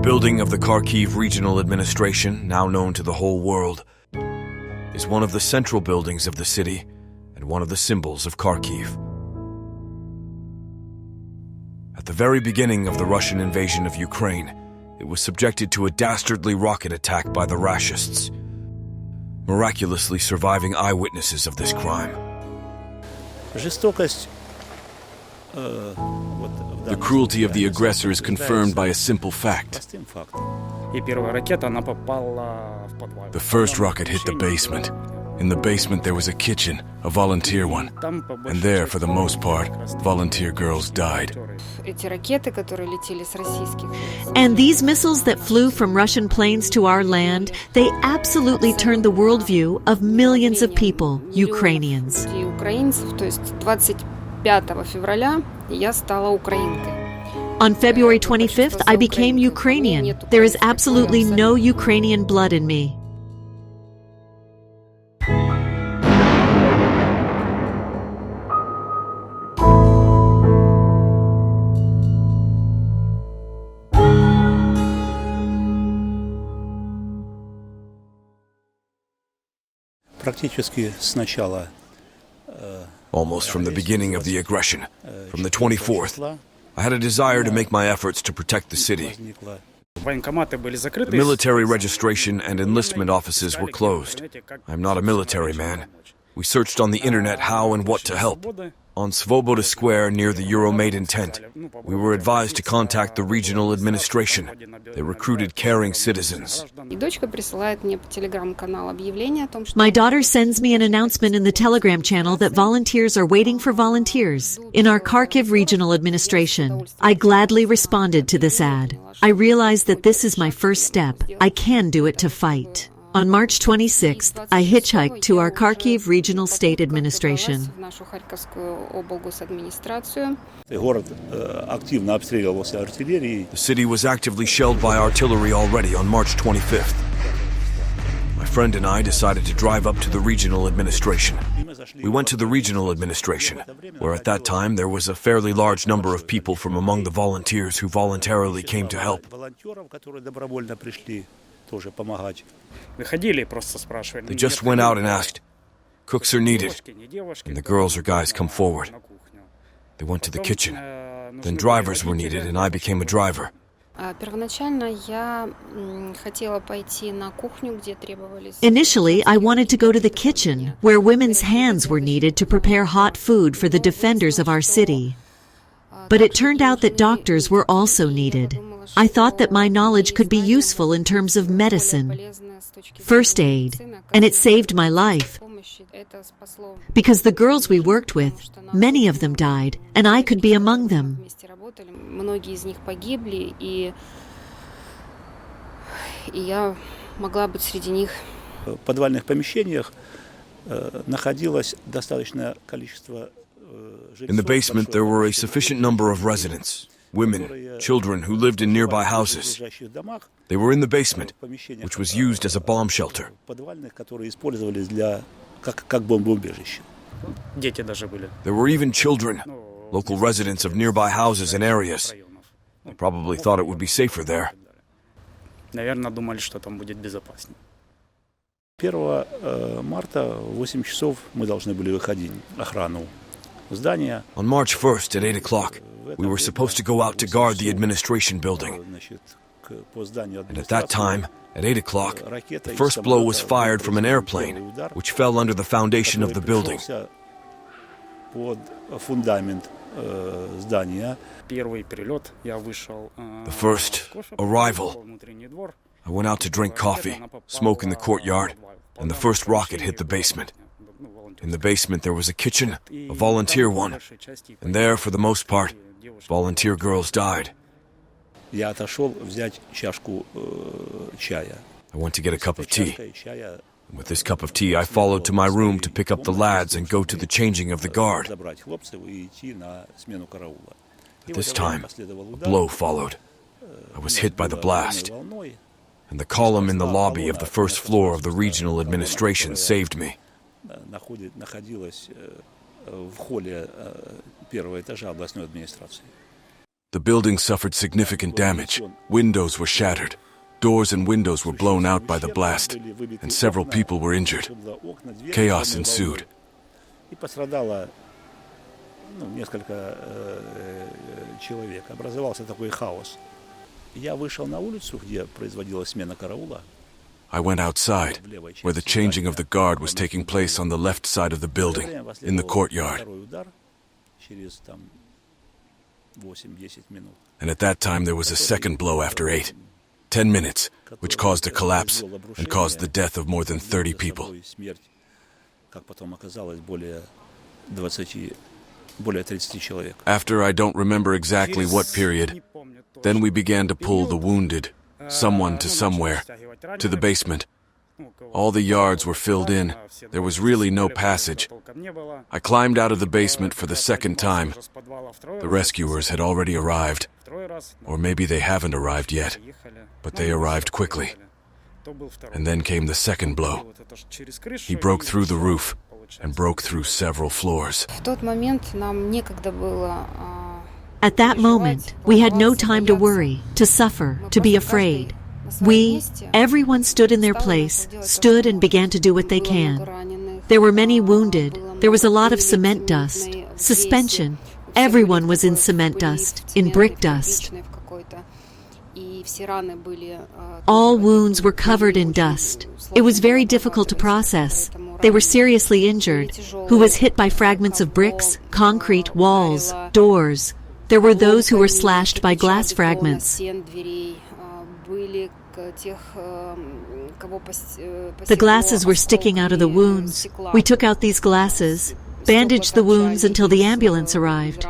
building of the Kharkiv Regional Administration, now known to the whole world, is one of the central buildings of the city and one of the symbols of Kharkiv. At the very beginning of the Russian invasion of Ukraine, it was subjected to a dastardly rocket attack by the Rashists, miraculously surviving eyewitnesses of this crime. The cruelty of the aggressor is confirmed by a simple fact. The first rocket hit the basement. In the basement there was a kitchen, a volunteer one. And there, for the most part, volunteer girls died. And these missiles that flew from Russian planes to our land, they absolutely turned the worldview of millions of people, Ukrainians. On February 25th, I became Ukrainian. There is absolutely no Ukrainian blood in me. Almost from the beginning of the aggression, from the 24th, I had a desire to make my efforts to protect the city. The military registration and enlistment offices were closed. I'm not a military man. We searched on the internet how and what to help. On Svoboda Square near the Euromaidan tent, we were advised to contact the regional administration. They recruited caring citizens. My daughter sends me an announcement in the Telegram channel that volunteers are waiting for volunteers in our Kharkiv Regional Administration. I gladly responded to this ad. I realized that this is my first step. I can do it to fight. On March 26th, I hitchhiked to our Kharkiv Regional State Administration. The city was actively shelled by artillery already on March 25th. My friend and I decided to drive up to the regional administration. We went to the regional administration, where at that time there was a fairly large number of people from among the volunteers who voluntarily came to help. They just went out and asked, "Cooks are needed," and the girls or guys come forward. They went to the kitchen. Then drivers were needed, and I became a driver. Initially, I wanted to go to the kitchen, where women's hands were needed to prepare hot food for the defenders of our city. But it turned out that doctors were also needed. I thought that my knowledge could be useful in terms of medicine, first aid, and it saved my life. Because the girls we worked with, many of them died, and I could be among them. In the basement, there were a sufficient number of residents, women, children who lived in nearby houses. They were in the basement, which was used as a bomb shelter. There were even children, local residents of nearby houses and areas. They probably thought it would be safer there. On March 1st at 8 o'clock, we were supposed to go out to guard the administration building. And at that time, at 8 o'clock, the first blow was fired from an airplane, which fell under the foundation of the building. The first arrival. I went out to drink coffee, smoke in the courtyard, and the first rocket hit the basement. In the basement there was a kitchen, a volunteer one, and there, for the most part, volunteer girls died. I went to get a cup of tea. With this cup of tea, I followed to my room to pick up the lads and go to the changing of the guard. At this time, a blow followed. I was hit by the blast, and the column in the lobby of the first floor of the regional administration saved me. The The building suffered significant damage. Windows were shattered. Doors and windows were blown out by the blast, and several people were injured. Chaos ensued. Несколько человек. Образовался такой хаос. Я вышел на улицу, где производилась смена караула. I went outside, where the changing of the guard was taking place on the left side of the building, in the courtyard. And at that time there was a second blow after 8, 10 minutes, which caused a collapse and caused the death of more than 30 people. After I don't remember exactly what period, then we began to pull the wounded, someone to somewhere, to the basement. All the yards were filled in. There was really no passage. I climbed out of the basement for the second time. The rescuers had already arrived. Or maybe they haven't arrived yet, but they arrived quickly. And then came the second blow. He broke through the roof and broke through several floors. At that moment, we had no time to worry, to suffer, to be afraid. Everyone stood in their place, stood and began to do what they can. There were many wounded. There was a lot of cement dust, suspension. Everyone was in cement dust, in brick dust. All wounds were covered in dust. It was very difficult to process. They were seriously injured. Who was hit by fragments of bricks, concrete, walls, doors. There were those who were slashed by glass fragments. The glasses were sticking out of the wounds. We took out these glasses, bandaged the wounds until the ambulance arrived.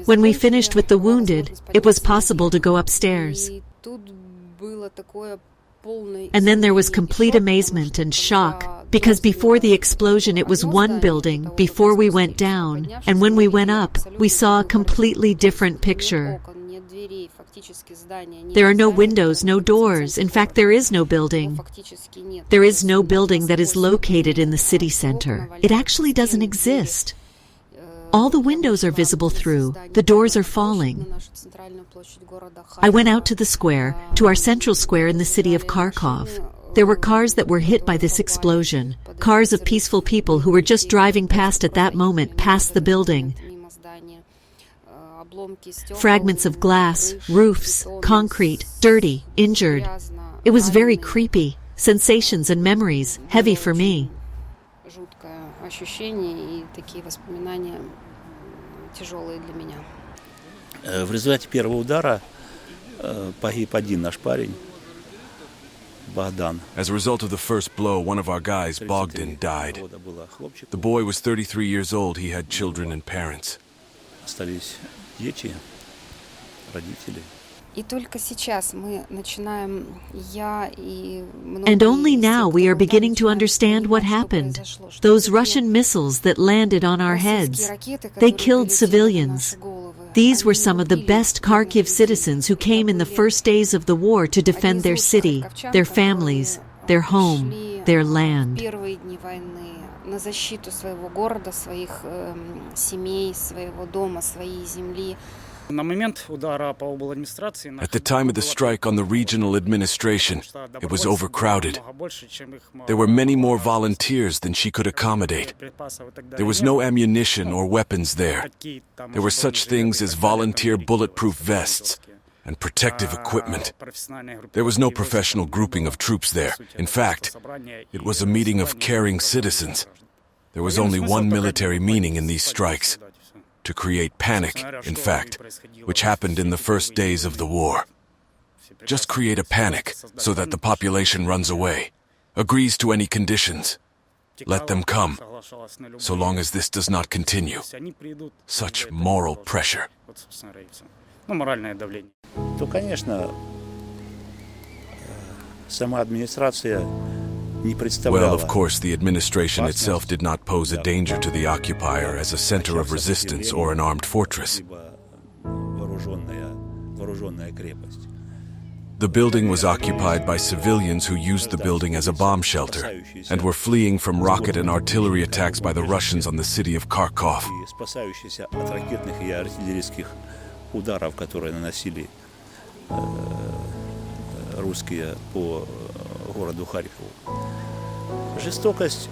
When we finished with the wounded, it was possible to go upstairs. And then there was complete amazement and shock, because before the explosion it was one building, before we went down, and when we went up, we saw a completely different picture. There are no windows, no doors. In fact, there is no building. There is no building that is located in the city center. It actually doesn't exist. All the windows are visible through. The doors are falling. I went out to the square, to our central square in the city of Kharkov. There were cars that were hit by this explosion, cars of peaceful people who were just driving past at that moment, past the building. Fragments of glass, roofs, concrete, dirty, injured. It was very creepy. Sensations and memories, heavy for me. В результате первого удара погиб один наш парень, Богдан. As a result of the first blow, one of our guys, Bogdan, died. The boy was 33 years old. He had children and parents. Остались дети, родители. And only now we are beginning to understand what happened. Those Russian missiles that landed on our heads, they killed civilians. These were some of the best Kharkiv citizens who came in the first days of the war to defend their city, their families, their home, their land. At the time of the strike on the regional administration, it was overcrowded. There were many more volunteers than she could accommodate. There was no ammunition or weapons there. There were such things as volunteer bulletproof vests and protective equipment. There was no professional grouping of troops there. In fact, it was a meeting of caring citizens. There was only one military meaning in these strikes: to create panic, in fact, which happened in the first days of the war. Just create a panic so that the population runs away, agrees to any conditions. Let them come, so long as this does not continue. Such moral pressure. То, конечно, сама администрация не представляла. Well, of course, the administration itself did not pose a danger to the occupier as a center of resistance or an armed fortress. The building was occupied by civilians who used the building as a bomb shelter and were fleeing from rocket and artillery attacks by the Russians on the city of Kharkov. И спасающиеся от ракетных и артиллерийских ударов, которые наносили русские по городу Харькову. Жестокость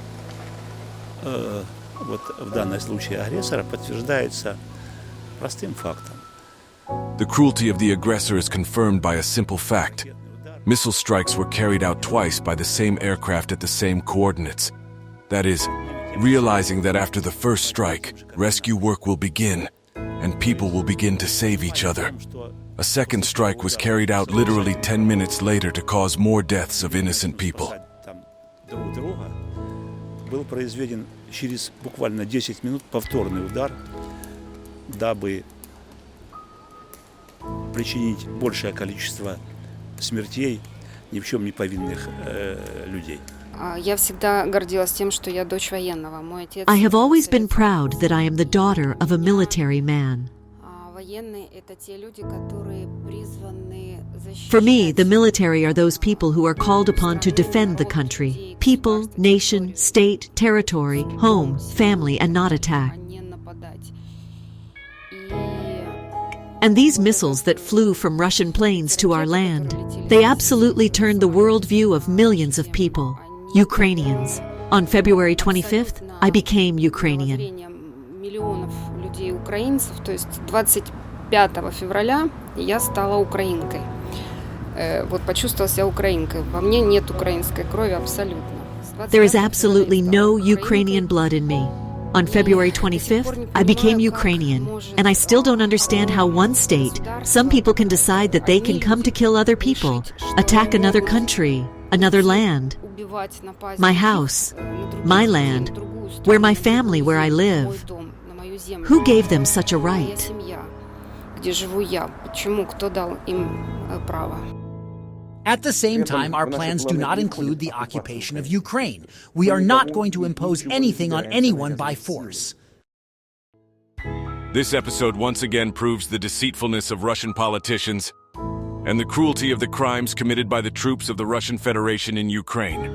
вот в данном случае агрессора подтверждается простым фактом. The cruelty of the aggressor is confirmed by a simple fact. Missile strikes were carried out twice by the same aircraft at the same coordinates. That is, realizing that after the first strike, rescue work will begin, and people will begin to save each other. A second strike was carried out literally 10 minutes later to cause more deaths of innocent people. Был произведен через буквально 10 минут повторный удар, дабы причинить большее количество смертей ни в чем не повинных людей. Я всегда гордилась тем, что я дочь военного. Мой отец. I have always been proud that I am the daughter of a military man. Военные — это те люди, которые призваны защищать. For me, the military are those people who are called upon to defend the country. People, nation, state, territory, home, family, and not attack. And these missiles that flew from Russian planes to our land, they absolutely turned the worldview of millions of people, Ukrainians. On February 25th, I became Ukrainian. Миллионов людей украинцев, то есть 25 февраля я стала украинкой. Вот почувствовала себя украинкой. Во мне нет украинской крови абсолютно. There is absolutely no Ukrainian blood in me. On February 25th, I became Ukrainian, and I still don't understand how one state, some people can decide that they can come to kill other people, attack another country, another land, my house, my land, where my family, where I live. Who gave them such a right? At the same time, our plans do not include the occupation of Ukraine. We are not going to impose anything on anyone by force. This episode once again proves the deceitfulness of Russian politicians and the cruelty of the crimes committed by the troops of the Russian Federation in Ukraine.